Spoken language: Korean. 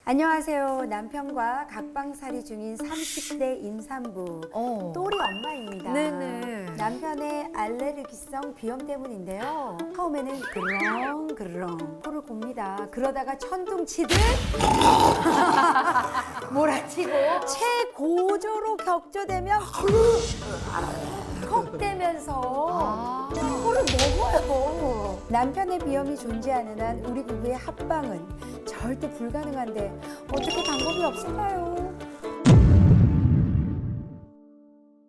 안녕하세요. 남편과 각방살이 중인 30대 임산부 또리 엄마입니다. 네네. 남편의 알레르기성 비염 때문인데요. 처음에는 그렁그렁 코를 곱니다. 그러다가 천둥치듯 몰아치고 최고조로 격조되면 헉대면서 코를 먹어요. 남편의 비염이 존재하는 한 우리 부부의 합방은 절대 불가능한데 어떻게 방법이 없을까요?